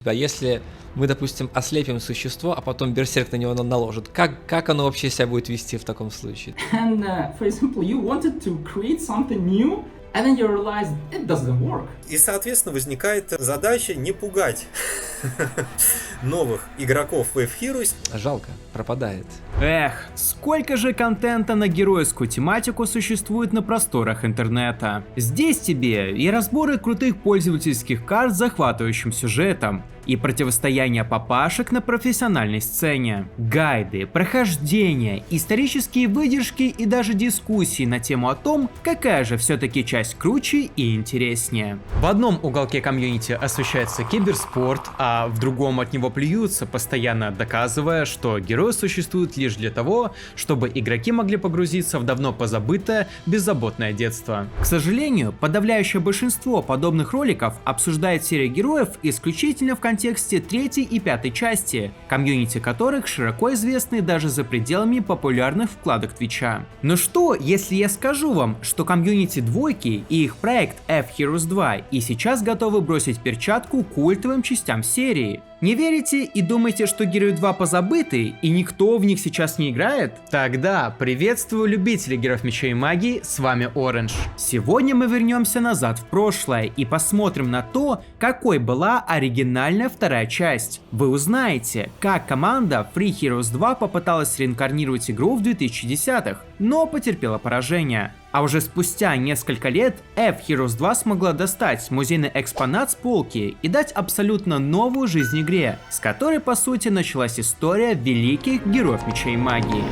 А если мы, допустим, ослепим существо, а потом берсерк на него наложит, как оно вообще себя будет вести в таком случае? And for example, you wanted to create something new, and then you realize it doesn't work. И, соответственно, возникает задача не пугать новых игроков в Wave Heroes. Жалко, пропадает. Эх, сколько же контента на геройскую тематику существует на просторах интернета. Здесь тебе и разборы крутых пользовательских карт с захватывающим сюжетом, и противостояние папашек на профессиональной сцене, гайды, прохождения, исторические выдержки и даже дискуссии на тему о том, какая же все-таки часть круче и интереснее. В одном уголке комьюнити освещается киберспорт, а в другом от него плюются, постоянно доказывая, что герои существуют лишь для того, чтобы игроки могли погрузиться в давно позабытое, беззаботное детство. К сожалению, подавляющее большинство подобных роликов обсуждает серию героев исключительно в контексте третьей и пятой части, комьюнити которых широко известны даже за пределами популярных вкладок Твича. Но что, если я скажу вам, что комьюнити двойки и их проект F-Heroes 2 и сейчас готовы бросить перчатку культовым частям серии? Не верите и думаете, что Герои 2 позабыты и никто в них сейчас не играет? Тогда приветствую любителей Героев Меча и Магии, с вами Orange. Сегодня мы вернемся назад в прошлое и посмотрим на то, какой была оригинальная вторая часть. Вы узнаете, как команда Free Heroes 2 попыталась реинкарнировать игру в 2010-х, но потерпела поражение. А уже спустя несколько лет F-Heroes 2 смогла достать музейный экспонат с полки и дать абсолютно новую жизнь игре, с которой по сути началась история великих Героев Меча и Магии.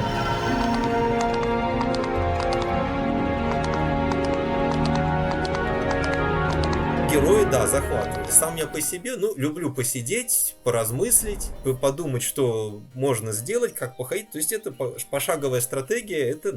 Герои, да, захватывали. Сам я по себе, люблю посидеть, поразмыслить, подумать, что можно сделать, как походить. То есть это пошаговая стратегия, это,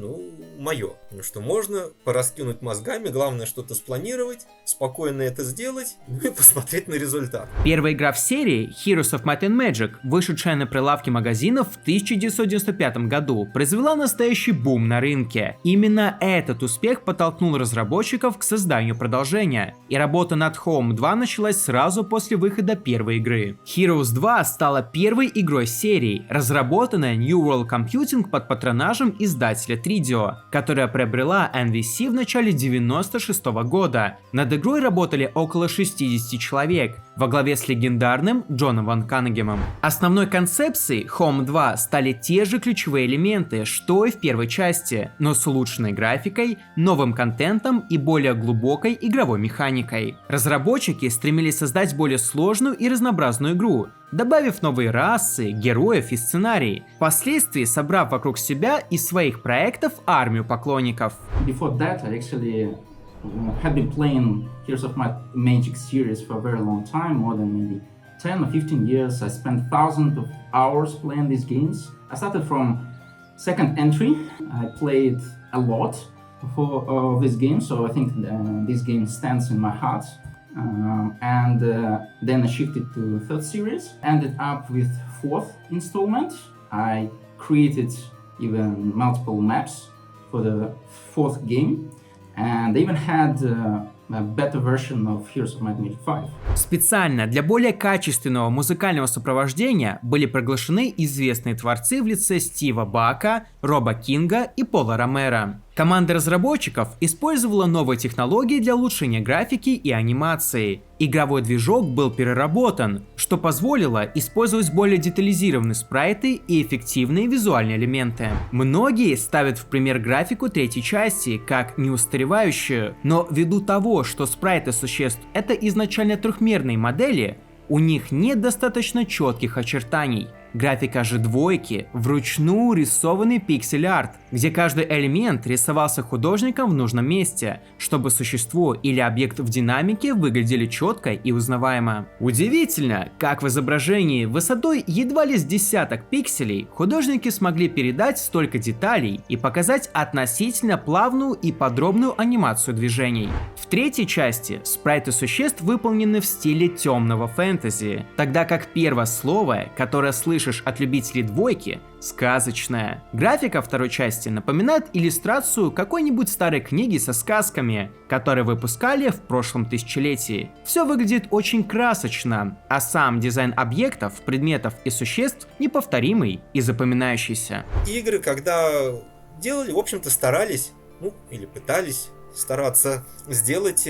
мое. Потому что можно пораскинуть мозгами, главное что-то спланировать, спокойно это сделать, и посмотреть на результат. Первая игра в серии, Heroes of Might and Magic, вышедшая на прилавке магазинов в 1995 году, произвела настоящий бум на рынке. Именно этот успех подтолкнул разработчиков к созданию продолжения, и работа над Home 2 началась сразу после выхода первой игры. Heroes 2 стала первой игрой серии, разработанная New World Computing под патронажем издателя Tridio, которая приобрела NVC в начале 96 года. Над игрой работали около 60 человек, во главе с легендарным Джоном Ван Каннегемом. Основной концепцией Home 2 стали те же ключевые элементы, что и в первой части, но с улучшенной графикой, новым контентом и более глубокой игровой механикой. Разработчики стремились создать более сложную и разнообразную игру, добавив новые расы, героев и сценарий, впоследствии собрав вокруг себя из своих проектов армию поклонников. Before that, I actually had been playing Heroes of Might and Magic series for a very long time, more than maybe 10 or 15 years. I spent thousands of hours playing these games. I started from second entry. I played a lot for this game, so I think this game stands in my heart. Then I shifted to third series, ended up with fourth installment. I created even multiple maps for the fourth game, and they even had a better version of Heroes of Might and Magic 5. Специально для более качественного музыкального сопровождения были приглашены известные творцы в лице Стива Бака, Роба Кинга и Пола Ромеро. Команда разработчиков использовала новые технологии для улучшения графики и анимации. Игровой движок был переработан, что позволило использовать более детализированные спрайты и эффективные визуальные элементы. Многие ставят в пример графику третьей части как неустаревающую, но ввиду того, что спрайты существ — это изначально трехмерные модели, у них нет достаточно четких очертаний. Графика же двойки — вручную рисованный пиксель-арт, где каждый элемент рисовался художником в нужном месте, чтобы существо или объект в динамике выглядели четко и узнаваемо. Удивительно, как в изображении высотой едва ли с десяток пикселей художники смогли передать столько деталей и показать относительно плавную и подробную анимацию движений. В третьей части спрайты существ выполнены в стиле темного фэнтези, тогда как первословие, которое слышно услышишь от любителей двойки, сказочная. Графика второй части напоминает иллюстрацию какой-нибудь старой книги со сказками, которые выпускали в прошлом тысячелетии. Все выглядит очень красочно, а сам дизайн объектов, предметов и существ неповторимый и запоминающийся. Игры, когда делали, в общем-то, старались, ну, или пытались стараться сделать,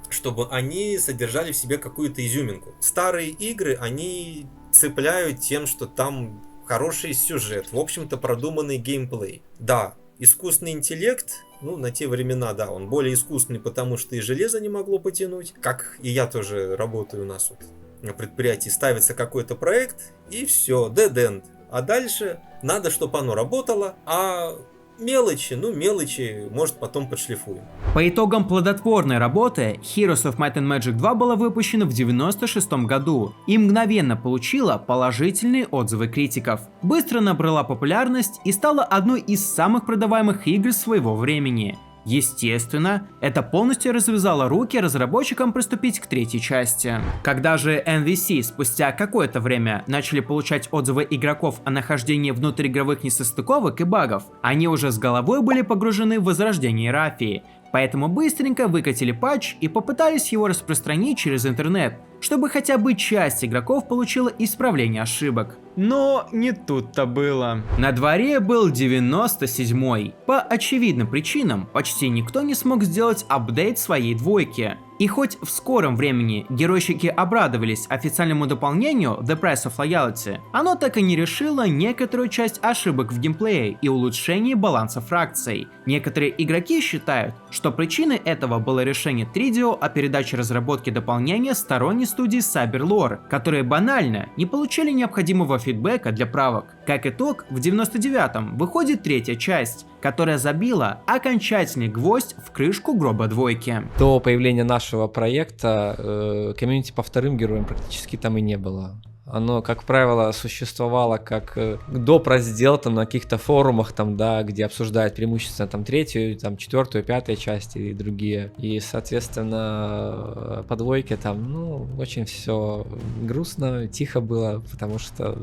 чтобы они содержали в себе какую-то изюминку. Старые игры, они цепляют тем, что там хороший сюжет, в общем-то, продуманный геймплей. Да, искусственный интеллект, ну, на те времена, да, он более искусственный, потому что и железо не могло потянуть. Как и я тоже работаю у нас вот на предприятии, ставится какой-то проект, и все, dead end. А дальше надо, чтобы оно работало, а мелочи, может, потом подшлифуем. По итогам плодотворной работы, Heroes of Might and Magic 2 была выпущена в 1996 году и мгновенно получила положительные отзывы критиков. Быстро набрала популярность и стала одной из самых продаваемых игр своего времени. Естественно, это полностью развязало руки разработчикам приступить к третьей части. Когда же NVC спустя какое-то время начали получать отзывы игроков о нахождении внутриигровых несостыковок и багов, они уже с головой были погружены в возрождение Рафии, поэтому быстренько выкатили патч и попытались его распространить через интернет, чтобы хотя бы часть игроков получила исправление ошибок. Но не тут-то было. На дворе был 97-й. По очевидным причинам почти никто не смог сделать апдейт своей двойки. И хоть в скором времени геройщики обрадовались официальному дополнению The Price of Loyalty, оно так и не решило некоторую часть ошибок в геймплее и улучшении баланса фракций. Некоторые игроки считают, что причиной этого было решение Tridio о передаче разработки дополнения сторонней студии Cyberlore, которые банально не получили необходимого фидбэка для правок. Как итог, в 99-м выходит третья часть, которая забила окончательный гвоздь в крышку гроба двойки. До появления нашего проекта комьюнити по вторым героям практически там и не было. Оно, как правило, существовало как доп. Раздел там на каких-то форумах, там, да, где обсуждают преимущественно там третью, там четвертую, пятую часть и другие. И, соответственно, по двойке там, ну, очень все грустно, тихо было, потому что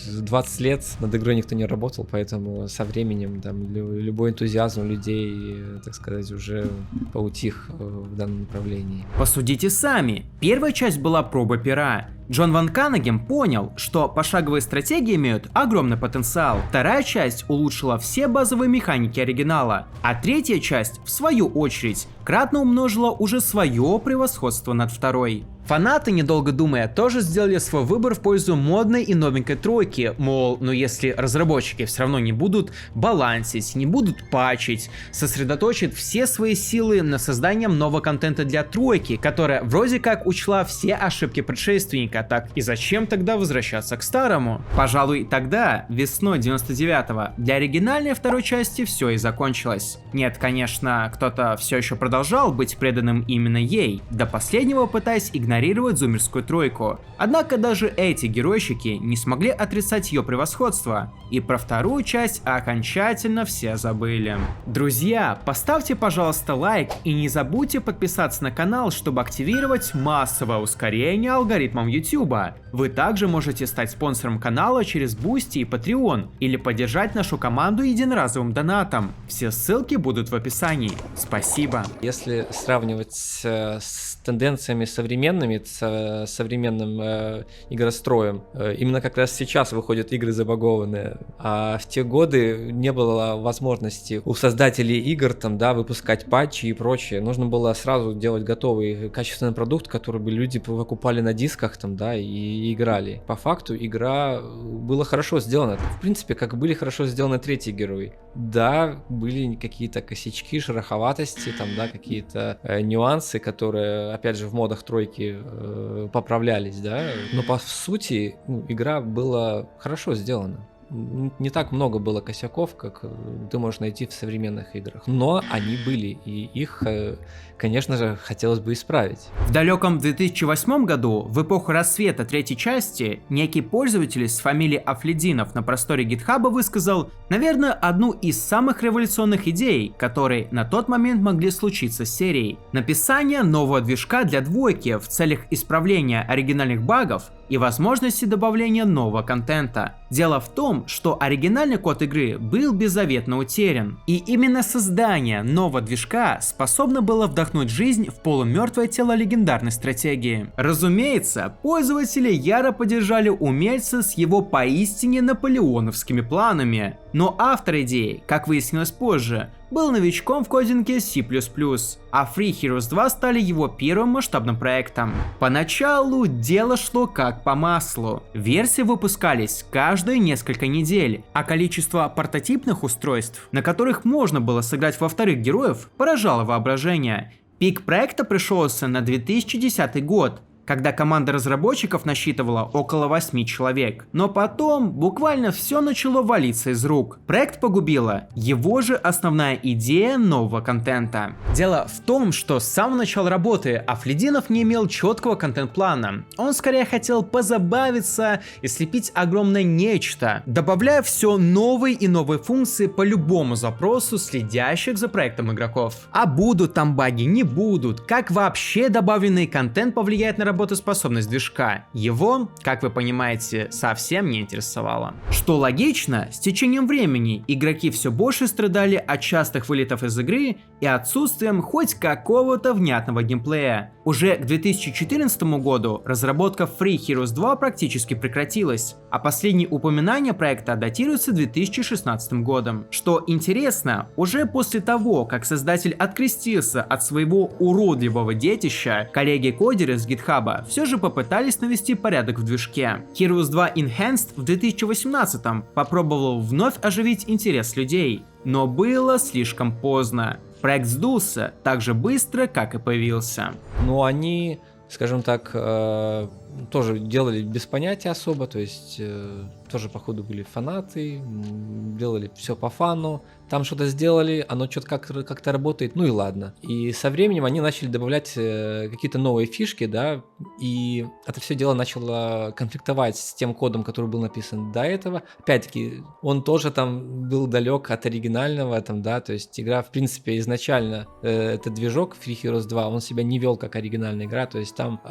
20 лет над игрой никто не работал, поэтому со временем там любой энтузиазм людей, так сказать, уже поутих в данном направлении. Посудите сами. Первая часть была проба пера. Джон Ван Каннегем понял, что пошаговые стратегии имеют огромный потенциал. Вторая часть улучшила все базовые механики оригинала, а третья часть, в свою очередь, кратно умножила уже свое превосходство над второй. Фанаты, недолго думая, тоже сделали свой выбор в пользу модной и новенькой тройки, мол, ну если разработчики все равно не будут балансить, не будут патчить, сосредоточат все свои силы на создание нового контента для тройки, которая вроде как учла все ошибки предшественника, так и зачем тогда возвращаться к старому? Пожалуй, тогда, весной 99-го, для оригинальной второй части все и закончилось. Нет, конечно, кто-то все еще продолжал быть преданным именно ей, до последнего пытаясь игнорировать зумерскую тройку. Однако даже эти геройщики не смогли отрицать ее превосходство, и про вторую часть окончательно все забыли. Друзья, поставьте, пожалуйста, лайк и не забудьте подписаться на канал, чтобы активировать массовое ускорение алгоритмом YouTube. Вы также можете стать спонсором канала через Boosty и Patreon, или поддержать нашу команду единоразовым донатом. Все ссылки будут в описании. Спасибо. Если сравнивать с тенденциями современными, с современным игростроем, именно как раз сейчас выходят игры забагованные, а в те годы не было возможности у создателей игр там, да, выпускать патчи и прочее. Нужно было сразу делать готовый качественный продукт, который бы люди выкупали на дисках там, да, и играли. По факту игра была хорошо сделана. В принципе, как были хорошо сделаны третьи герои. Да, были какие-то косячки, шероховатости, там, да, какие-то нюансы, которые, опять же, в модах тройки поправлялись, да. Но по сути, игра была хорошо сделана. Не так много было косяков, как ты можешь найти в современных играх. Но они были, и их, конечно же, хотелось бы исправить. В далеком 2008 году, в эпоху рассвета третьей части, некий пользователь с фамилией Афлединов на просторе гитхаба высказал, наверное, одну из самых революционных идей, которые на тот момент могли случиться с серией. Написание нового движка для двойки в целях исправления оригинальных багов и возможности добавления нового контента. Дело в том, что оригинальный код игры был беззаветно утерян, и именно создание нового движка способно было вдохнуть жизнь в полумертвое тело легендарной стратегии. Разумеется, пользователи яро поддержали умельца с его поистине наполеоновскими планами, но автор идеи, как выяснилось позже, был новичком в кодинге C++, а Free Heroes 2 стали его первым масштабным проектом. Поначалу дело шло как по маслу. Версии выпускались каждые несколько недель, а количество портативных устройств, на которых можно было сыграть во вторых героев, поражало воображение. Пик проекта пришелся на 2010 год, когда команда разработчиков насчитывала около 8 человек. Но потом буквально все начало валиться из рук. Проект погубила его же основная идея нового контента. Дело в том, что с самого начала работы Афлидинов не имел четкого контент-плана. Он скорее хотел позабавиться и слепить огромное нечто, добавляя все новые и новые функции по любому запросу следящих за проектом игроков. А будут там баги, не будут, как вообще добавленный контент повлияет на работоспособность движка. Его, как вы понимаете, совсем не интересовало. Что логично, с течением времени игроки все больше страдали от частых вылетов из игры и отсутствием хоть какого-то внятного геймплея. Уже к 2014 году разработка Free Heroes 2 практически прекратилась, а последние упоминания проекта датируются 2016 годом. Что интересно, уже после того, как создатель открестился от своего уродливого детища, коллеги-кодеры с GitHub все же попытались навести порядок в движке. Heroes 2 Enhanced в 2018 попробовал вновь оживить интерес людей, но было слишком поздно. Проект сдулся так же быстро, как и появился. Но они, скажем так, тоже делали без понятия особо, то есть тоже походу были фанаты, делали все по фану, там что-то сделали, оно что-то как-то работает, ну и ладно. И со временем они начали добавлять какие-то новые фишки, да, и это все дело начало конфликтовать с тем кодом, который был написан до этого. Опять-таки, он тоже там был далек от оригинального, там, да, то есть игра, в принципе, изначально, этот движок Free Heroes 2, он себя не вел как оригинальная игра, то есть там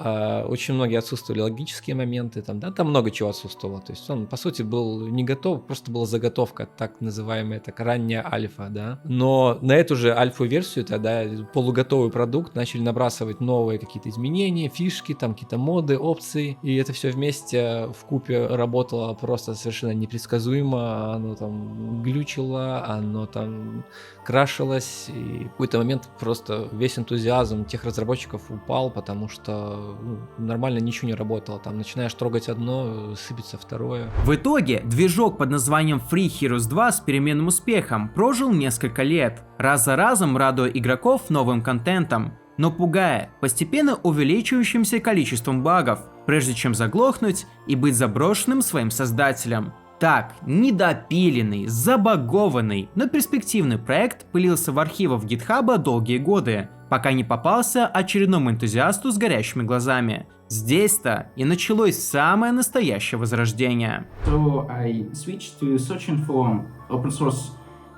очень многие отсутствовали логические моменты, там, да, там много чего отсутствовало, то есть он, по сути, был не готов, просто была заготовка, так называемая, так, ранняя альфа, да, но на эту же альфу-версию, тогда полуготовый продукт начали набрасывать новые какие-то изменения, фишки, там какие-то моды, опции, и это все вместе вкупе работало просто совершенно непредсказуемо, оно там глючило, оно там крашилось, и в какой-то момент просто весь энтузиазм тех разработчиков упал, потому что нормально ничего не работало, там начинаешь трогать одно, сыпется второе. В итоге движок под названием Free Heroes 2 с переменным успехом прожил несколько лет, раз за разом радуя игроков новым контентом, но пугая постепенно увеличивающимся количеством багов, прежде чем заглохнуть и быть заброшенным своим создателем. Так, недопиленный, забагованный, но перспективный проект пылился в архивах GitHub долгие годы, пока не попался очередному энтузиасту с горящими глазами. Здесь-то и началось самое настоящее возрождение. So I switched to searching for open source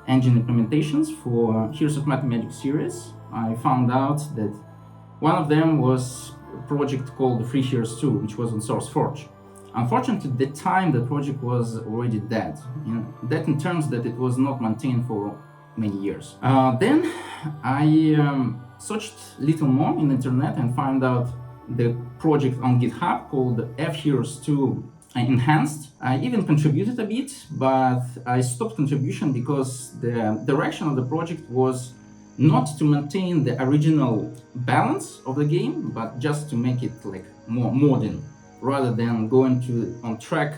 engine implementations for Heroes of Might and Magic series. I found out that one of them was a project called Free Heroes 2, which was on SourceForge. Unfortunately, at the time, the project was already dead. That in terms that it was not maintained for many years. Then I searched a little more in the internet and found out the project on GitHub called F-Heroes 2 Enhanced. I even contributed a bit, but I stopped contribution because the direction of the project was not to maintain the original balance of the game, but just to make it like more modern, rather than going on track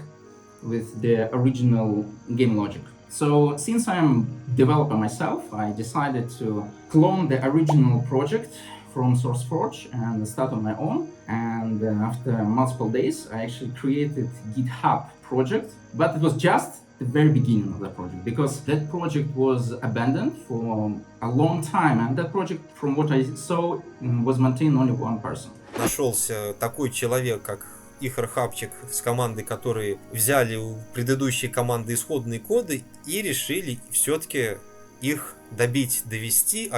with the original game logic. So since I'm a developer myself, I decided to clone the original project from SourceForge and start on my own. And after multiple days, I actually created GitHub project, but it was just the very beginning of the project, because that project was abandoned for a long time, and that project, from what I saw, was maintained only one person. Нашелся такой человек, как Ихар Хапчик, с командой, которые взяли у предыдущей команды исходные коды и решили все-таки их добить, довести,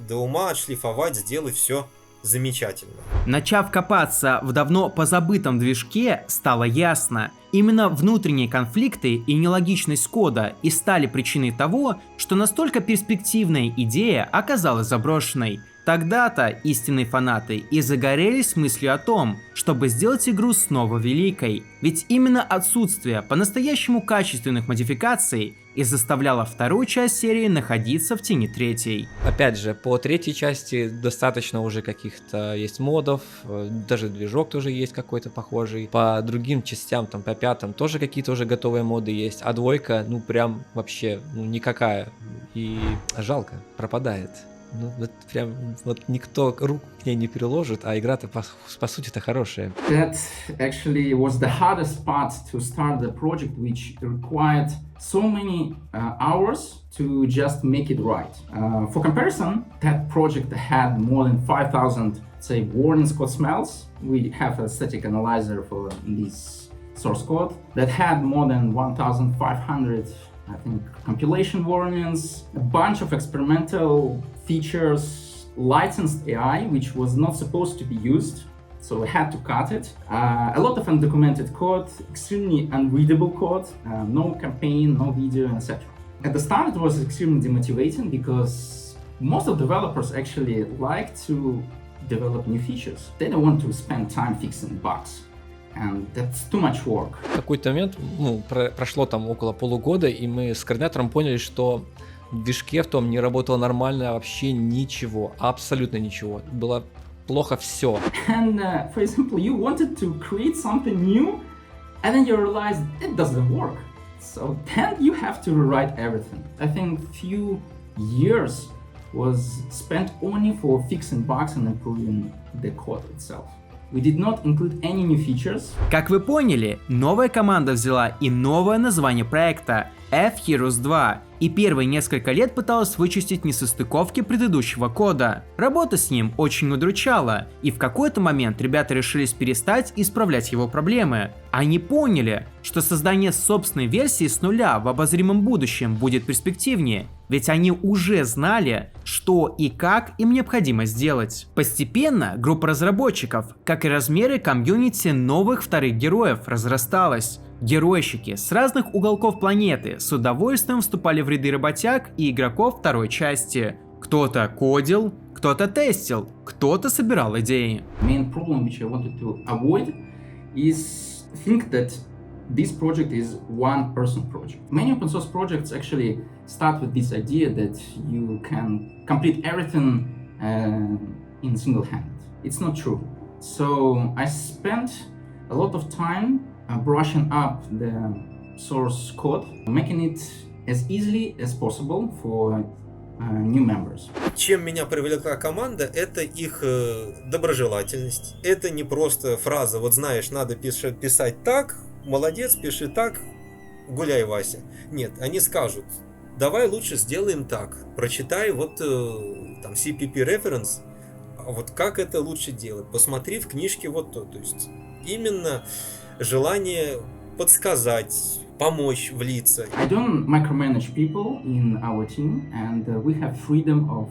до ума отшлифовать, сделать все замечательно. Начав копаться в давно позабытом движке, стало ясно, именно внутренние конфликты и нелогичность кода и стали причиной того, что настолько перспективная идея оказалась заброшенной. Тогда-то истинные фанаты и загорелись мыслью о том, чтобы сделать игру снова великой, ведь именно отсутствие по-настоящему качественных модификаций и заставляло вторую часть серии находиться в тени третьей. Опять же, по третьей части достаточно уже каких-то есть модов, даже движок тоже есть какой-то похожий. По другим частям, там по пятым тоже какие-то уже готовые моды есть, а двойка, ну прям вообще, ну никакая. И жалко, пропадает. Ну, вот прям, вот никто руку к ней не приложит, а игра-то по сути-то хорошая. That actually was the hardest part to start the project, which required so many hours to just make it right. For comparison, that project had more than 5,000, say, warnings code smells. We have a static analyzer for this source code that had more than 1,500, I think, compilation warnings, a bunch of experimental features, licensed AI, which was not supposed to be used, so I had to cut it. A lot of undocumented code, extremely unreadable code, no campaign, no video, etc. At the start, it was extremely demotivating because most of developers actually like to develop new features. They don't want to spend time fixing bugs. And that's too much work. В какой-то момент, ну, прошло там около полугода, и мы с координатором поняли, что в движке в том не работало нормально вообще ничего, абсолютно ничего. Было плохо все. And for example, you wanted to create something new, and then you realized it doesn't work. So then you have to rewrite everything. I think few years was spent only for fixing bugs and improving the code itself. We did not include any new features. Как вы поняли, новая команда взяла и новое название проекта — F-Heroes 2, и первые несколько лет пыталась вычистить несостыковки предыдущего кода. Работа с ним очень удручала, и в какой-то момент ребята решились перестать исправлять его проблемы. Они поняли, что создание собственной версии с нуля в обозримом будущем будет перспективнее, ведь они уже знали, что и как им необходимо сделать. Постепенно группа разработчиков, как и размеры комьюнити новых вторых героев, разрасталась. Геройщики с разных уголков планеты с удовольствием вступали в ряды работяг и игроков второй части. Кто-то кодил, кто-то тестил, кто-то собирал идеи. Main problem which I wanted to avoid is think that this project is one-person project. Many open source projects actually start with this idea that you can complete everything in single hand. It's not true. So I spent a lot of time brushing up the source code, making it as easily as possible for new members. Чем меня привлекла команда, это их доброжелательность. Это не просто фраза, вот знаешь, надо писать так, молодец, пиши так, гуляй, Вася. Нет, они скажут, давай лучше сделаем так, прочитай вот там CPP reference, вот как это лучше делать, посмотри в книжке вот то. То есть именно желание подсказать, помочь, влиться. I don't micromanage people in our team, and we have freedom of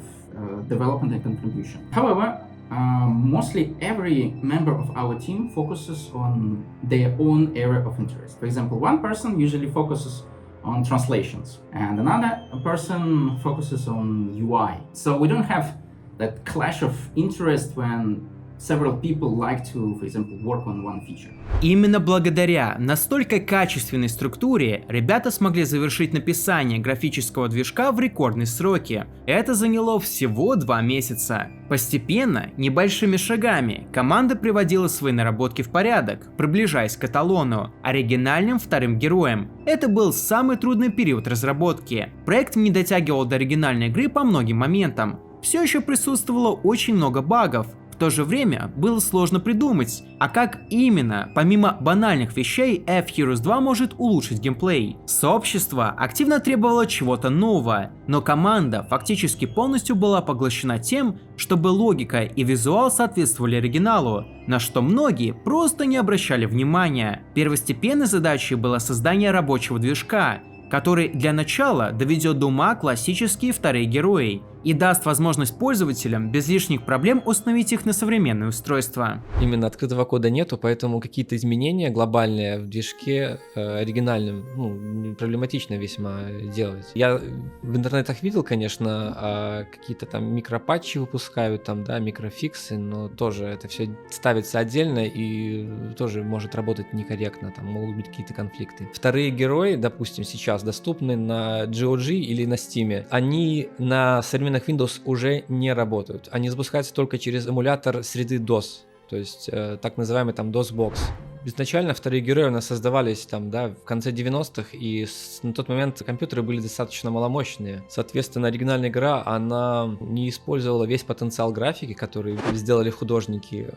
development and contribution. However, mostly every member of our team focuses on their own area of interest. For example, one person usually focuses on translations, and another person focuses on UI. So we don't have that clash of interest when several people like to, for example, work on one feature. Именно благодаря настолько качественной структуре ребята смогли завершить написание графического движка в рекордные сроки. Это заняло всего 2 месяца. Постепенно, небольшими шагами, команда приводила свои наработки в порядок, приближаясь к эталону, оригинальным вторым героям. Это был самый трудный период разработки. Проект не дотягивал до оригинальной игры по многим моментам. Все еще присутствовало очень много багов. В то же время было сложно придумать, а как именно, помимо банальных вещей, F-Heroes 2 может улучшить геймплей. Сообщество активно требовало чего-то нового, но команда фактически полностью была поглощена тем, чтобы логика и визуал соответствовали оригиналу, на что многие просто не обращали внимания. Первостепенной задачей было создание рабочего движка, который для начала доведет до ума классические вторые герои. и даст возможность пользователям без лишних проблем установить их на современные устройства. Именно открытого кода нету, поэтому какие-то изменения глобальные в движке оригинальном, ну, проблематично весьма делать. Я в интернетах видел, конечно, какие-то там микропатчи выпускают, там, да, микрофиксы, но тоже это все ставится отдельно и тоже может работать некорректно, там могут быть какие-то конфликты. Вторые герои, допустим, сейчас доступны на GOG или на Steam, они на современных Windows уже не работают. Они запускаются только через эмулятор среды DOS, то есть так называемый там DOS-бокс. Изначально вторые герои у нас создавались там, да, в конце 90-х, и на тот момент компьютеры были достаточно маломощные. Соответственно, оригинальная игра, она не использовала весь потенциал графики, который сделали художники,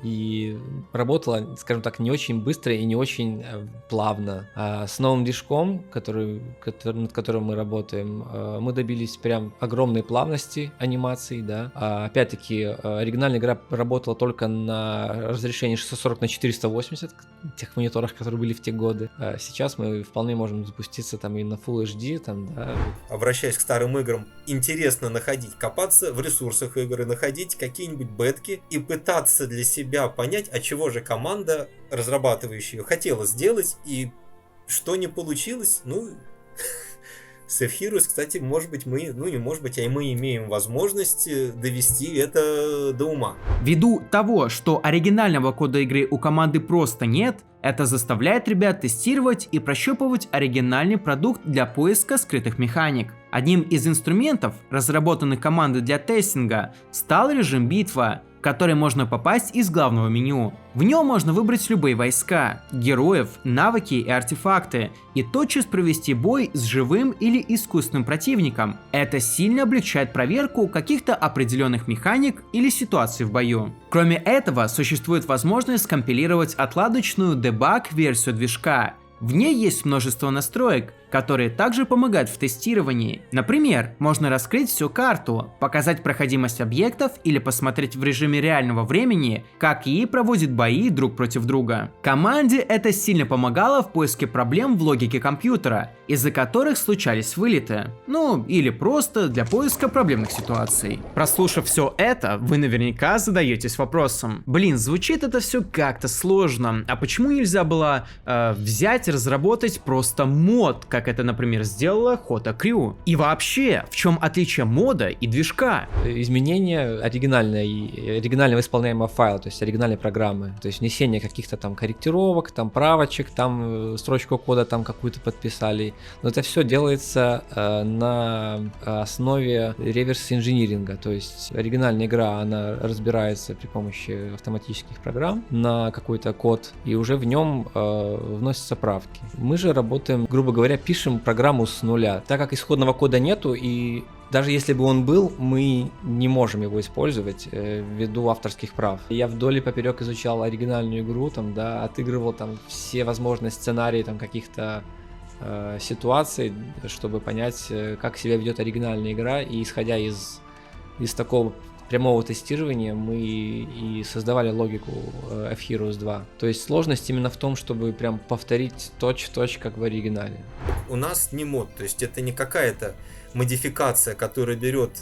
и работала, скажем так, не очень быстро и не очень плавно. А с новым движком, над которым мы работаем, мы добились прям огромной плавности анимаций, да. Опять-таки, оригинальная игра работала только на разрешении 640 на 480, тех мониторах, которые были в те годы. А сейчас мы вполне можем запуститься там и на Full HD, там, да. Обращаясь к старым играм, интересно копаться в ресурсах игры, находить какие-нибудь бетки и пытаться для себя понять, а чего же команда, разрабатывающая ее, хотела сделать, и что не получилось, ну... С F-Heroes, кстати, может быть, мы имеем возможность довести это до ума. Ввиду того, что оригинального кода игры у команды просто нет, это заставляет ребят тестировать и прощупывать оригинальный продукт для поиска скрытых механик. Одним из инструментов, разработанных командой для тестинга, стал режим битва, в который можно попасть из главного меню. В нем можно выбрать любые войска, героев, навыки и артефакты, и тотчас провести бой с живым или искусственным противником. Это сильно облегчает проверку каких-то определенных механик или ситуаций в бою. Кроме этого, существует возможность скомпилировать отладочную дебаг-версию движка. В ней есть множество настроек, которые также помогают в тестировании. Например, можно раскрыть всю карту, показать проходимость объектов или посмотреть в режиме реального времени, как ИИ проводит бои друг против друга. Команде это сильно помогало в поиске проблем в логике компьютера, из-за которых случались вылеты. Ну, или просто для поиска проблемных ситуаций. Прослушав все это, вы наверняка задаетесь вопросом: блин, звучит это все как-то сложно, а почему нельзя было взять и разработать просто мод, как это, например, сделала Hota Crew? И вообще, в чем отличие мода и движка? Изменение оригинального исполняемого файла, то есть оригинальной программы, то есть внесение каких-то там корректировок, там правочек, там строчку кода там какую-то подписали. Но это все делается на основе реверс-инжиниринга, то есть оригинальная игра, она разбирается при помощи автоматических программ на какой-то код, и уже в нем вносятся правки. Мы же работаем, грубо говоря, пишем программу с нуля. Так как исходного кода нету, и даже если бы он был, мы не можем его использовать ввиду авторских прав. Я вдоль и поперек изучал оригинальную игру, там, да, отыгрывал там все возможные сценарии там каких-то ситуаций, чтобы понять, как себя ведет оригинальная игра, и исходя из такого прямого тестирования мы и создавали логику F-Heroes 2. То есть сложность именно в том, чтобы прям повторить точь-в-точь, как в оригинале. У нас не мод, то есть это не какая-то модификация, которая берет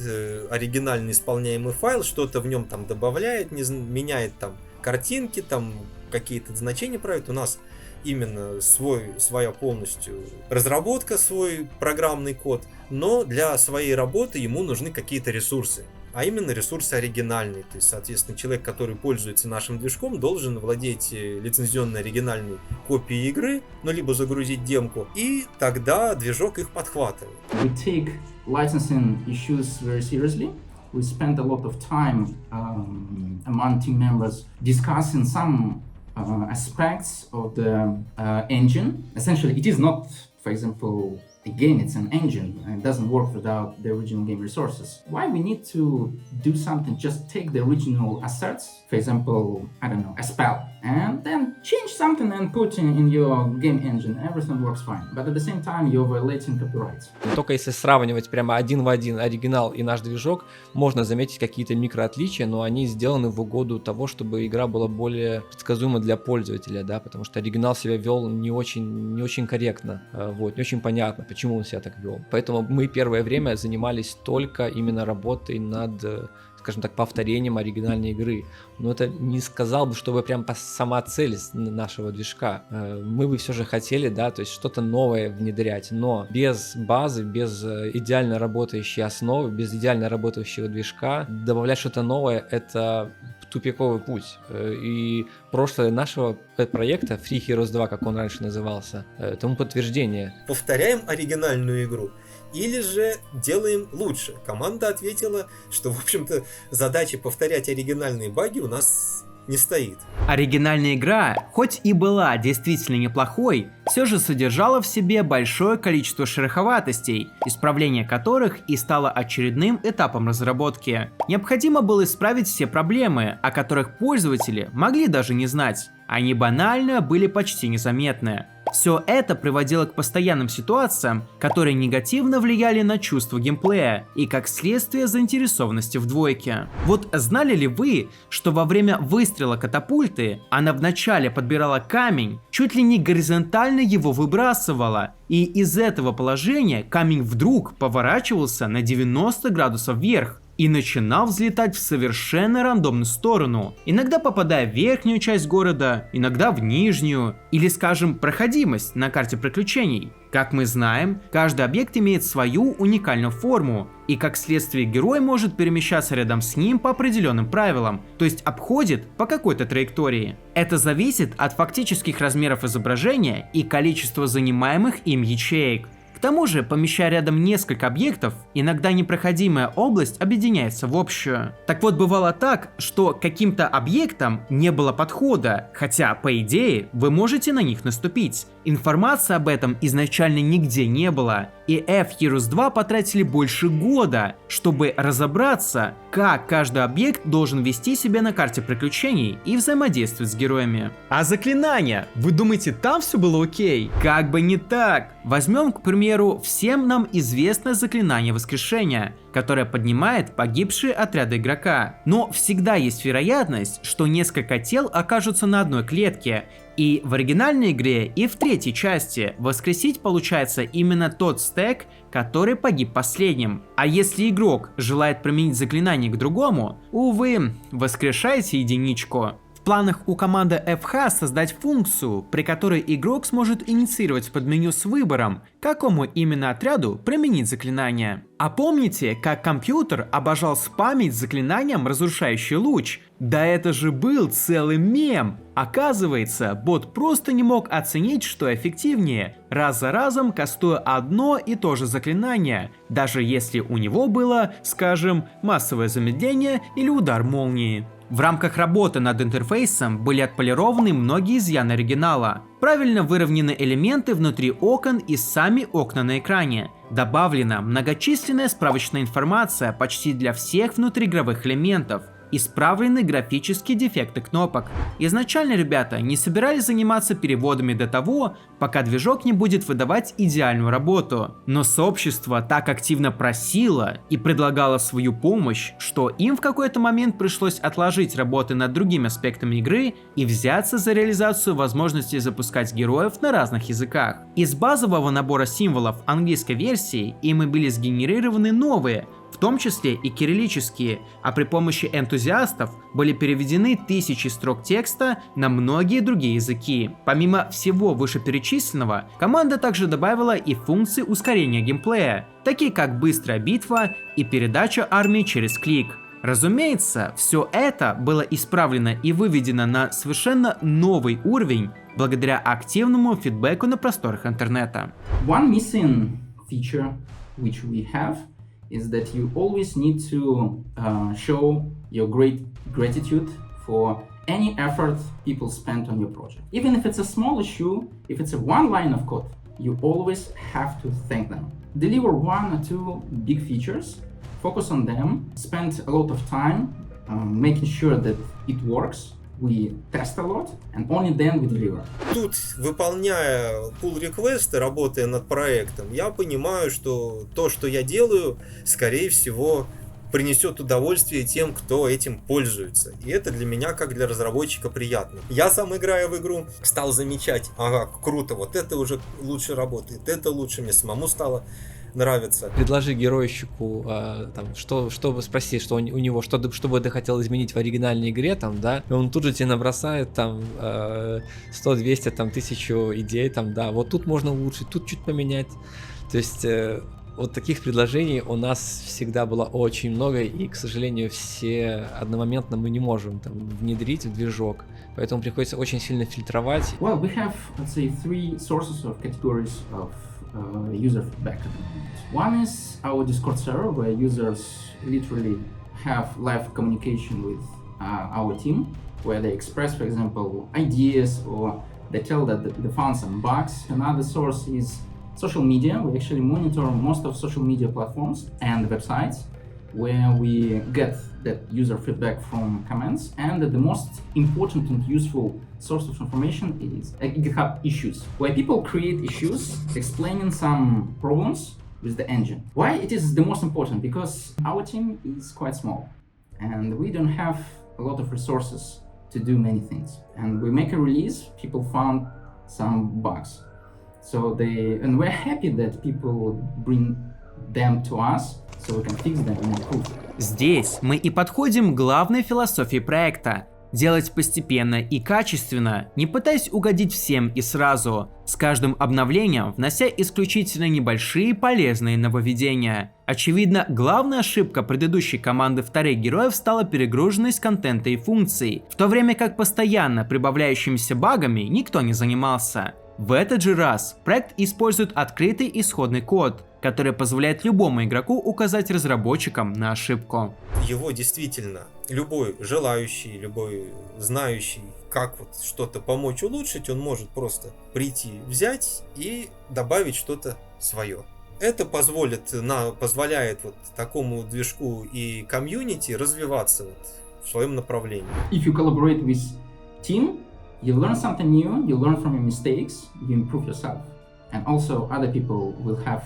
оригинальный исполняемый файл, что-то в нем там добавляет, меняет там картинки, там какие-то значения правит. У нас именно своя полностью разработка, свой программный код, но для своей работы ему нужны какие-то ресурсы. А именно ресурсы оригинальные. То есть, соответственно, человек, который пользуется нашим движком, должен владеть лицензионной оригинальной копией игры, ну, либо загрузить демку, и тогда движок их подхватывает. We take licensing issues very seriously. We spend a lot of time among team members discussing some aspects of the engine. Essentially, it is not, for example, a game, it's an engine, and it doesn't work without the original game resources. Why we need to do something, just take the original assets, for example, I don't know, a spell. and then change something and put in your game engine. Everything works fine. But at the same time, you're violating copyrights. Только если сравнивать прямо один в один оригинал и наш движок, можно заметить какие-то микроотличия, но они сделаны в угоду того, чтобы игра была более предсказуема для пользователя, да, потому что оригинал себя вел не очень корректно, вот, не очень понятно, почему он себя так вел. Поэтому мы первое время занимались только именно работой над, скажем так, повторением оригинальной игры. Но это не сказал бы, чтобы прям сама цель нашего движка. Мы бы все же хотели, да, то есть что-то новое внедрять, но без базы, без идеально работающей основы, без идеально работающего движка добавлять что-то новое — это тупиковый путь. И прошлое нашего проекта, Free Heroes 2, как он раньше назывался, тому подтверждение. Повторяем оригинальную игру или же делаем лучше? Команда ответила, что, в общем-то, задача повторять оригинальные баги у нас не стоит. Оригинальная игра, хоть и была действительно неплохой, все же содержала в себе большое количество шероховатостей, исправление которых и стало очередным этапом разработки. Необходимо было исправить все проблемы, о которых пользователи могли даже не знать. Они банально были почти незаметны. Все это приводило к постоянным ситуациям, которые негативно влияли на чувство геймплея и как следствие заинтересованности в двойке. Вот знали ли вы, что во время выстрела катапульты она вначале подбирала камень, чуть ли не горизонтально его выбрасывала, и из этого положения камень вдруг поворачивался на 90 градусов вверх и начинал взлетать в совершенно рандомную сторону, иногда попадая в верхнюю часть города, иногда в нижнюю, или, скажем, проходимость на карте приключений. Как мы знаем, каждый объект имеет свою уникальную форму, и как следствие герой может перемещаться рядом с ним по определенным правилам, то есть обходит по какой-то траектории. Это зависит от фактических размеров изображения и количества занимаемых им ячеек. К тому же, помещая рядом несколько объектов, иногда непроходимая область объединяется в общую. Так вот, бывало так, что к каким-то объектам не было подхода, хотя, по идее, вы можете на них наступить. Информации об этом изначально нигде не было, и F-Heroes 2 потратили больше года, чтобы разобраться, как каждый объект должен вести себя на карте приключений и взаимодействовать с героями. А заклинания? Вы думаете, там все было окей? Как бы не так. Возьмем, к примеру, всем нам известное заклинание воскрешения, которое поднимает погибшие отряды игрока. Но всегда есть вероятность, что несколько тел окажутся на одной клетке. И в оригинальной игре, и в третьей части воскресить получается именно тот стэк, который погиб последним. А если игрок желает применить заклинание к другому, увы, воскрешайте единичку. В планах у команды FH создать функцию, при которой игрок сможет инициировать подменю с выбором, какому именно отряду применить заклинание. А помните, как компьютер обожал спамить заклинанием «Разрушающий луч»? Да это же был целый мем! Оказывается, бот просто не мог оценить, что эффективнее, раз за разом кастуя одно и то же заклинание, даже если у него было, скажем, массовое замедление или удар молнии. В рамках работы над интерфейсом были отполированы многие изъяны оригинала. Правильно выровнены элементы внутри окон и сами окна на экране. Добавлена многочисленная справочная информация почти для всех внутриигровых элементов. Исправлены графические дефекты кнопок. Изначально ребята не собирались заниматься переводами до того, пока движок не будет выдавать идеальную работу. Но сообщество так активно просило и предлагало свою помощь, что им в какой-то момент пришлось отложить работы над другими аспектами игры и взяться за реализацию возможности запускать героев на разных языках. Из базового набора символов английской версии ими были сгенерированы новые, в том числе и кириллические, а при помощи энтузиастов были переведены тысячи строк текста на многие другие языки. Помимо всего вышеперечисленного, команда также добавила и функции ускорения геймплея, такие как быстрая битва и передача армии через клик. Разумеется, все это было исправлено и выведено на совершенно новый уровень благодаря активному фидбэку на просторах интернета. One missing feature which we have is that you always need to show your great gratitude for any effort people spent on your project. Even if it's a small issue, if it's a one line of code, you always have to thank them. Deliver one or two big features, focus on them, spend a lot of time making sure that it works, we test a lot, and only then we deliver. Тут, выполняя pull-реквесты, работая над проектом, я понимаю, что то, что я делаю, скорее всего, принесет удовольствие тем, кто этим пользуется. И это для меня, как для разработчика, приятно. Я сам, играя в игру, стал замечать, ага, круто, вот это уже лучше работает, это лучше, мне самому стало нравится. Предложи геройщику, там, что спроси, что у него, что бы ты хотел изменить в оригинальной игре, там, да, и он тут же тебе набросает там 100, 200, там, 1000 идей, там, да, вот тут можно улучшить, тут чуть поменять. То есть вот таких предложений у нас всегда было очень много, и, к сожалению, все одномоментно мы не можем там внедрить в движок, поэтому приходится очень сильно фильтровать. Well, we have, let's say, three sources of categories of user feedback at the moment. One is our Discord server, where users literally have live communication with our team, where they express, for example, ideas, or they tell that they found some bugs. Another source is social media. We actually monitor most of social media platforms and websites, where we get that user feedback from comments. And the most important and useful source of information is GitHub issues, where people create issues explaining some problems with the engine. Why it is the most important? Because our team is quite small and we don't have a lot of resources to do many things. And we make a release, people found some bugs. And we're happy that people bring them to us, so we can fix them and improve. Здесь мы и подходим к главной философии проекта. Делать постепенно и качественно, не пытаясь угодить всем и сразу, с каждым обновлением внося исключительно небольшие полезные нововведения. Очевидно, главная ошибка предыдущей команды вторых героев стала перегруженность контента и функций, в то время как постоянно прибавляющимися багами никто не занимался. В этот же раз проект использует открытый исходный код, который позволяет любому игроку указать разработчикам на ошибку. Его действительно любой желающий, любой знающий, как вот что-то помочь улучшить, он может просто прийти, взять и добавить что-то свое. Это позволяет вот такому движку и комьюнити развиваться вот в своем направлении. If you collaborate with team, you learn something new, you learn from your mistakes, you improve yourself. And also other people will have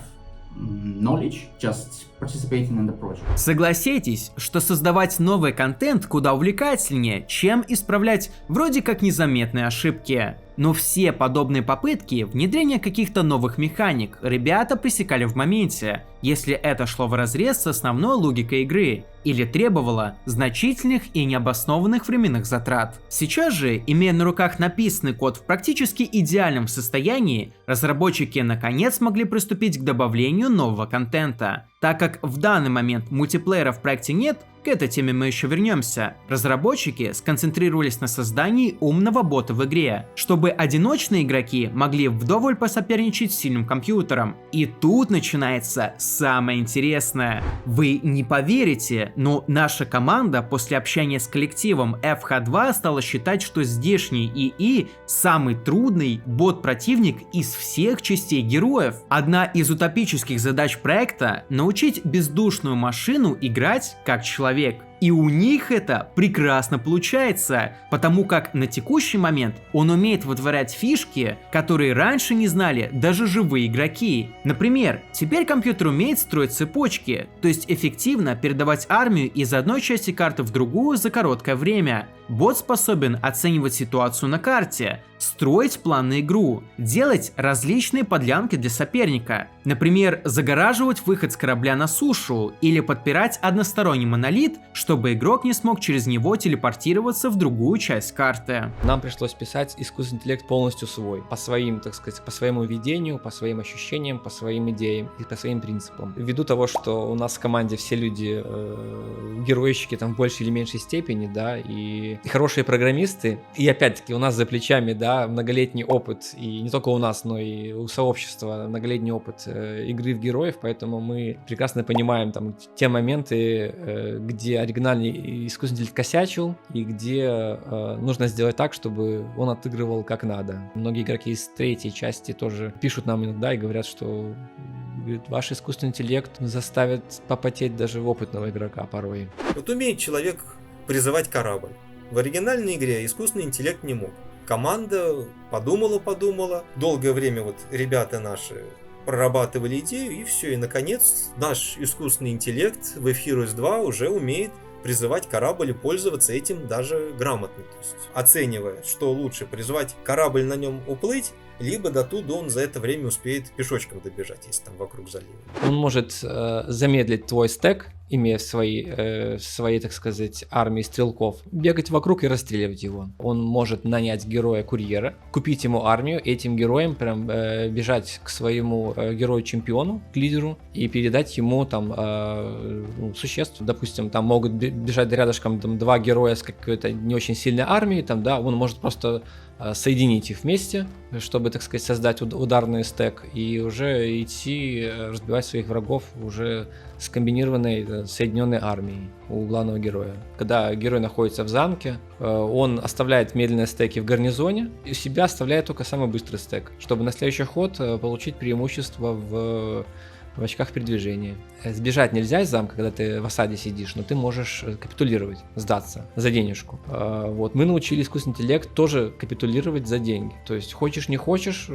knowledge just participating in the project. Согласитесь, что создавать новый контент куда увлекательнее, чем исправлять вроде как незаметные ошибки. Но все подобные попытки внедрения каких-то новых механик ребята пресекали в моменте, если это шло вразрез с основной логикой игры или требовало значительных и необоснованных временных затрат. Сейчас же, имея на руках написанный код в практически идеальном состоянии, разработчики наконец могли приступить к добавлению нового контента. Так как в данный момент мультиплеера в проекте нет, к этой теме мы еще вернемся, разработчики сконцентрировались на создании умного бота в игре, чтобы одиночные игроки могли вдоволь посоперничать с сильным компьютером. И тут начинается самое интересное. Вы не поверите, но наша команда после общения с коллективом FH2 стала считать, что здешний ИИ самый трудный бот-противник из всех частей героев. Одна из утопических задач проекта — научить бездушную машину играть как человек. И у них это прекрасно получается, потому как на текущий момент он умеет вытворять фишки, которые раньше не знали даже живые игроки. Например, теперь компьютер умеет строить цепочки, то есть эффективно передавать армию из одной части карты в другую за короткое время. Бот способен оценивать ситуацию на карте, строить план на игру, делать различные подлянки для соперника. Например, загораживать выход с корабля на сушу или подпирать односторонний монолит, чтобы игрок не смог через него телепортироваться в другую часть карты. Нам пришлось писать искусственный интеллект полностью свой, по своим, так сказать, по своему видению, по своим ощущениям, по своим идеям и по своим принципам. Ввиду того, что у нас в команде все люди геройщики там в большей или меньшей степени, да, и хорошие программисты, и опять-таки у нас за плечами, да, многолетний опыт, и не только у нас, но и у сообщества многолетний опыт игры в героев, поэтому мы прекрасно понимаем там те моменты, где оригинальный искусственный интеллект косячил, и где нужно сделать так, чтобы он отыгрывал как надо. Многие игроки из третьей части тоже пишут нам иногда и говорят, что ваш искусственный интеллект заставит попотеть даже опытного игрока порой. Вот умеет человек призывать корабль. В оригинальной игре искусственный интеллект не мог. Команда подумала, долгое время вот ребята наши прорабатывали идею, и все, и наконец наш искусственный интеллект в F-Heroes 2 уже умеет призывать корабль и пользоваться этим даже грамотно. То есть, оценивая, что лучше, призвать корабль на нем уплыть, либо до туда он за это время успеет пешочком добежать, если там вокруг залива. Он может замедлить твой стек, имея свои, так сказать, армии стрелков, бегать вокруг и расстреливать его. Он может нанять героя-курьера, купить ему армию, этим героем прям бежать к своему герою-чемпиону, к лидеру, и передать ему там существ. Допустим, там могут бежать рядышком там, два героя с какой-то не очень сильной армией, там, да, он может просто соединить их вместе, чтобы, так сказать, создать ударный стек и уже идти разбивать своих врагов уже с комбинированной соединенной армией у главного героя. Когда герой находится в замке, он оставляет медленные стеки в гарнизоне и у себя оставляет только самый быстрый стек, чтобы на следующий ход получить преимущество в очках передвижения. Сбежать нельзя из замка, когда ты в осаде сидишь, но ты можешь капитулировать, сдаться за денежку. Вот. Мы научили искусственный интеллект тоже капитулировать за деньги. То есть хочешь не хочешь,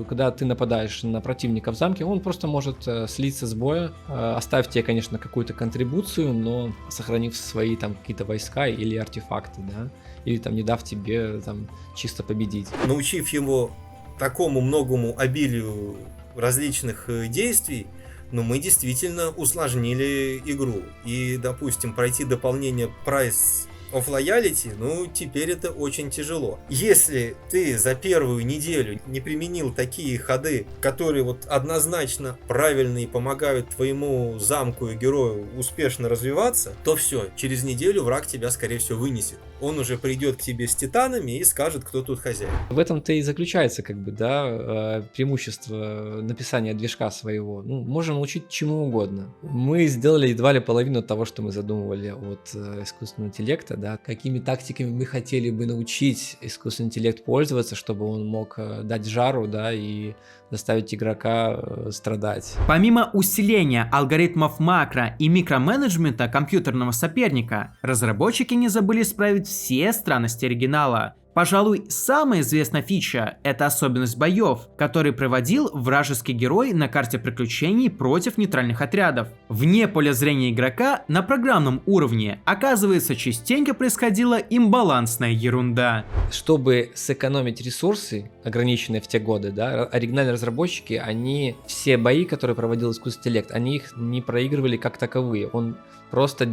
когда ты нападаешь на противника в замке, он просто может слиться с боя, оставив тебе, конечно, какую-то контрибуцию, но сохранив свои там какие-то войска или артефакты, да, или там не дав тебе там чисто победить. Научив его такому многому обилию различных действий, но мы действительно усложнили игру. И, допустим, пройти дополнение Price of Loyalty, ну, теперь это очень тяжело. Если ты за первую неделю не применил такие ходы, которые вот однозначно правильные и помогают твоему замку и герою успешно развиваться, то все, через неделю враг тебя, скорее всего, вынесет. Он уже придет к тебе с титанами и скажет, кто тут хозяин. В этом-то и заключается, как бы, да, преимущество написания движка своего. Ну, можем научить чему угодно. Мы сделали едва ли половину того, что мы задумывали от искусственного интеллекта, да, какими тактиками мы хотели бы научить искусственный интеллект пользоваться, чтобы он мог дать жару, да, и заставить игрока страдать. Помимо усиления алгоритмов макро и микроменеджмента компьютерного соперника, разработчики не забыли исправить все странности оригинала. Пожалуй, самая известная фича – это особенность боев, который проводил вражеский герой на карте приключений против нейтральных отрядов. Вне поля зрения игрока на программном уровне, оказывается, частенько происходила имбалансная ерунда. Чтобы сэкономить ресурсы, ограниченные в те годы, да, оригинальные разработчики, они все бои, которые проводил искусственный интеллект, они их не проигрывали как таковые. Он просто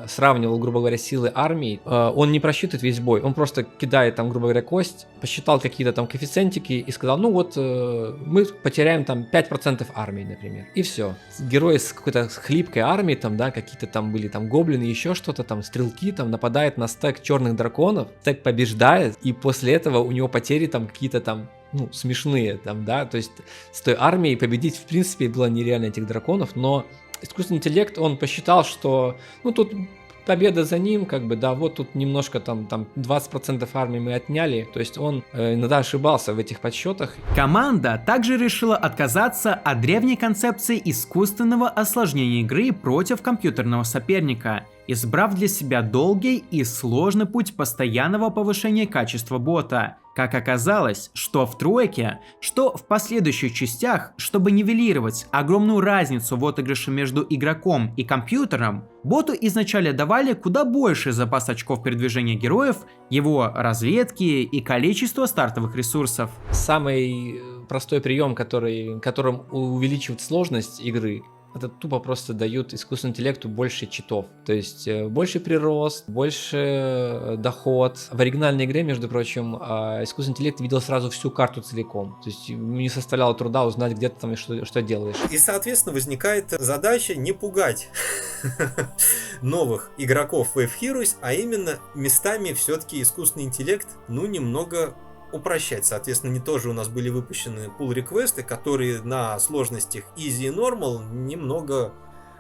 сравнивал, грубо говоря, силы армии. Он не просчитывает весь бой, он просто кидает там, грубо говоря, кость, посчитал какие-то там коэффициентики и сказал, ну вот, мы потеряем там 5% армии, например. И все. Герой с какой-то хлипкой армией, там, да, какие-то там были там гоблины, еще что-то там, стрелки, там, нападает на стек черных драконов, стек побеждает, и после этого у него потери там какие-то там, ну, смешные там, да, то есть с той армией победить, в принципе, было нереально этих драконов, но искусственный интеллект, он посчитал, что, ну, тут победа за ним, как бы, да, вот тут немножко там 20% армии мы отняли, то есть он иногда ошибался в этих подсчетах. Команда также решила отказаться от древней концепции искусственного осложнения игры против компьютерного соперника, избрав для себя долгий и сложный путь постоянного повышения качества бота. Как оказалось, что в тройке, что в последующих частях, чтобы нивелировать огромную разницу в отыгрыше между игроком и компьютером, боту изначально давали куда больше запас очков передвижения героев, его разведки и количество стартовых ресурсов. Самый простой прием, которым увеличивают сложность игры, это тупо просто дают искусственному интеллекту больше читов. То есть больше прирост, больше доход. В оригинальной игре, между прочим, искусственный интеллект видел сразу всю карту целиком. То есть ему не составляло труда узнать, где ты там и что делаешь. И, соответственно, возникает задача не пугать новых игроков в F-Heroes, а именно местами все-таки искусственный интеллект, ну, немного упрощать. Соответственно, не тоже у нас были выпущены pull-реквесты, которые на сложностях Easy и Normal немного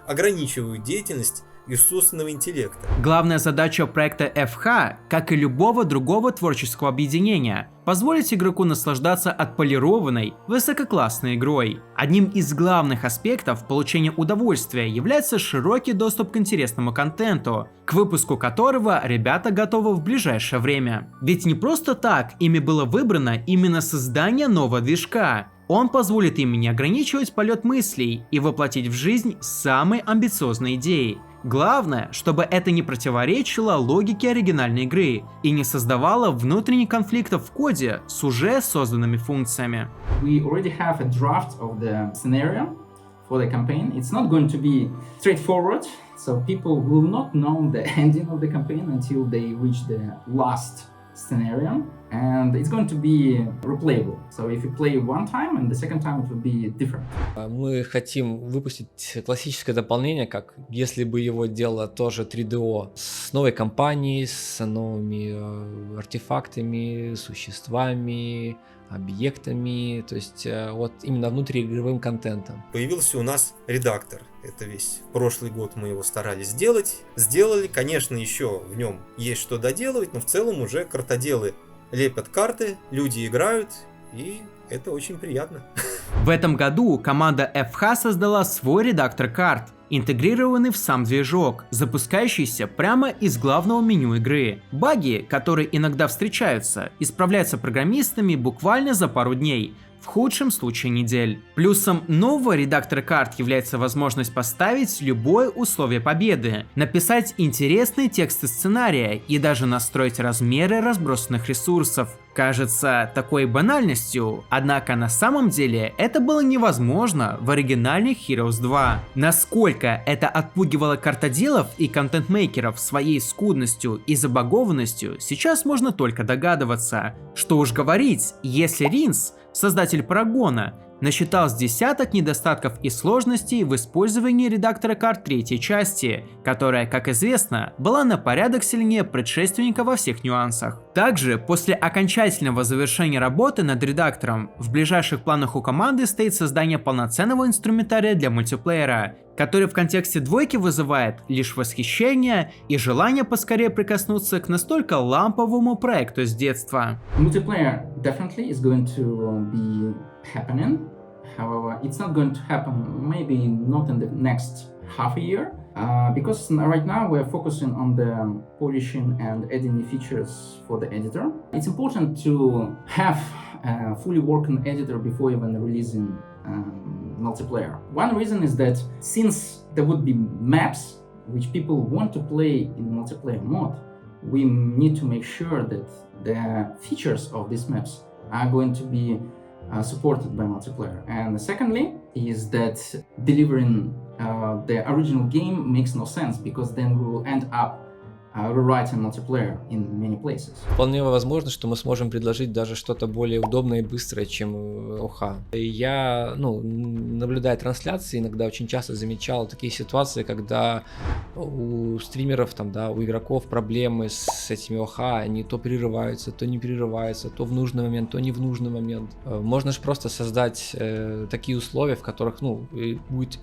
ограничивают деятельность искусственного интеллекта. Главная задача проекта FH, как и любого другого творческого объединения, позволить игроку наслаждаться отполированной, высококлассной игрой. Одним из главных аспектов получения удовольствия является широкий доступ к интересному контенту, к выпуску которого ребята готовы в ближайшее время. Ведь не просто так ими было выбрано именно создание нового движка. Он позволит им не ограничивать полет мыслей и воплотить в жизнь самые амбициозные идеи. Главное, чтобы это не противоречило логике оригинальной игры и не создавало внутренних конфликтов в коде с уже созданными функциями. We already have a draft of the scenario for the campaign. It's not going to be straightforward, so people will not know the ending of the campaign until they reach the last scenario, and it's going to be replayable. So if you play one time, and the second time it will be different. Мы хотим выпустить классическое дополнение, как если бы его делала тоже 3DO, с новой компанией, с новыми артефактами, существами, объектами, то есть вот именно внутриигровым контентом. Появился у нас редактор. Это весь прошлый год мы его старались сделать. Сделали, конечно, еще в нем есть что доделывать, но в целом уже картоделы лепят карты, люди играют, и это очень приятно. В этом году команда FH создала свой редактор карт, интегрированный в сам движок, запускающийся прямо из главного меню игры. Баги, которые иногда встречаются, исправляются программистами буквально за пару дней, в худшем случае недель. Плюсом нового редактора карт является возможность поставить любое условие победы, написать интересные тексты сценария и даже настроить размеры разбросанных ресурсов. Кажется такой банальностью, однако на самом деле это было невозможно в оригинальных Heroes 2. Насколько это отпугивало картоделов и контент-мейкеров своей скудностью и забагованностью, сейчас можно только догадываться. Что уж говорить, если Ринс, создатель Парагона, насчитал с десяток недостатков и сложностей в использовании редактора карт третьей части, которая, как известно, была на порядок сильнее предшественника во всех нюансах. Также, после окончательного завершения работы над редактором, в ближайших планах у команды стоит создание полноценного инструментария для мультиплеера, который в контексте двойки вызывает лишь восхищение и желание поскорее прикоснуться к настолько ламповому проекту с детства. Multiplayer definitely is going to be happening. However, it's not going to happen maybe not in the next half a year. Because right now we're focusing on the polishing and adding new features for the editor. It's important to have a fully working editor before even releasing multiplayer. One reason is that since there would be maps which people want to play in multiplayer mode, we need to make sure that the features of these maps are going to be supported by multiplayer. And secondly is that delivering the original game makes no sense, because then we will end up rewriting multiplayer in many places. Вполне возможно, что мы сможем предложить даже что-то более удобное и быстрое, чем ОХ. Я, наблюдая трансляции, иногда очень часто замечал такие ситуации, когда у стримеров, у игроков проблемы с этими ОХ, они то прерываются, то не прерываются, то в нужный момент, то не в нужный момент. Можно же просто создать такие условия, в которых, будет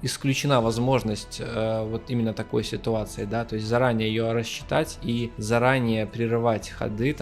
исключена возможность вот именно такой ситуации, то есть заранее ее рассчитать и заранее прерывать ходы,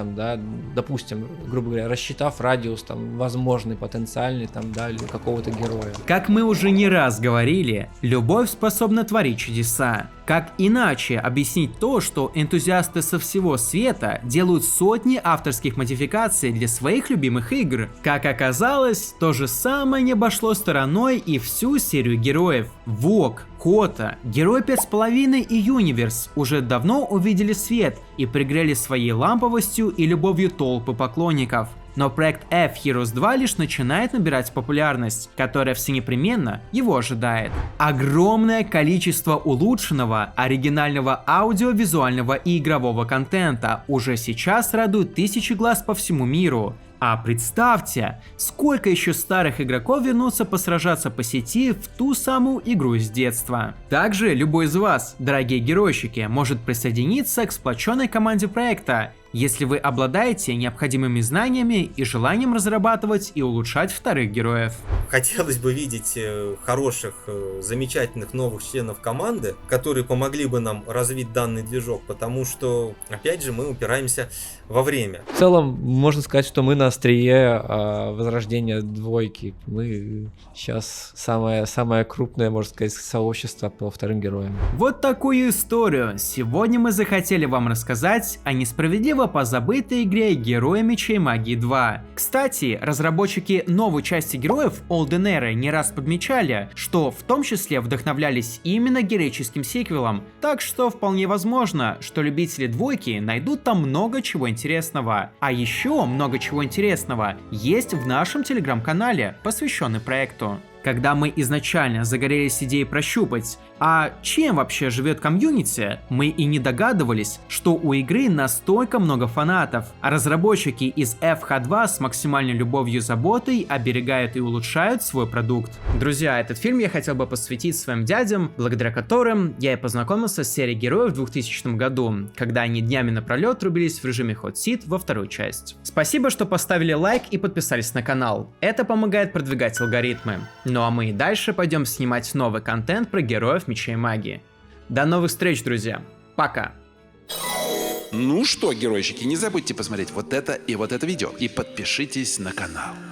допустим, грубо говоря, рассчитав радиус, возможный, потенциальный, или какого-то героя. Как мы уже не раз говорили, любовь способна творить чудеса. Как иначе объяснить то, что энтузиасты со всего света делают сотни авторских модификаций для своих любимых игр? Как оказалось, то же самое не обошло стороной и всю серию героев. Вог, Кота, Герой 5.5 и Юниверс уже давно увидели свет и пригрели своей ламповостью и любовью толпы поклонников. Но проект F-Heroes 2 лишь начинает набирать популярность, которая всенепременно его ожидает. Огромное количество улучшенного, оригинального аудиовизуального и игрового контента уже сейчас радует тысячи глаз по всему миру. А представьте, сколько еще старых игроков вернутся посражаться по сети в ту самую игру с детства. Также любой из вас, дорогие геройщики, может присоединиться к сплоченной команде проекта. если вы обладаете необходимыми знаниями и желанием разрабатывать и улучшать вторых героев. Хотелось бы видеть хороших, замечательных новых членов команды, которые помогли бы нам развить данный движок, потому что, опять же, мы упираемся во время. В целом, можно сказать, что мы на острие возрождения двойки. Мы сейчас самое крупное, можно сказать, сообщество по вторым героям. Вот такую историю сегодня мы захотели вам рассказать о несправедливо позабытой игре Герои Мечей Магии 2. Кстати, разработчики новой части героев Olden Era не раз подмечали, что в том числе вдохновлялись именно героическим сиквелом, так что вполне возможно, что любители двойки найдут там много чего интересного. А еще много чего интересного есть в нашем телеграм-канале, посвященный проекту. Когда мы изначально загорелись идеей прощупать, а чем вообще живет комьюнити, мы и не догадывались, что у игры настолько много фанатов, а разработчики из FH2 с максимальной любовью и заботой оберегают и улучшают свой продукт. Друзья, этот фильм я хотел бы посвятить своим дядям, благодаря которым я и познакомился с серией героев в 2000 году, когда они днями напролет рубились в режиме Hot Seat во вторую часть. Спасибо, что поставили лайк и подписались на канал. Это помогает продвигать алгоритмы. Ну а мы и дальше пойдем снимать новый контент про героев Мечей Магии. До новых встреч, друзья. Пока. Ну что, геройщики, не забудьте посмотреть вот это и вот это видео. И подпишитесь на канал.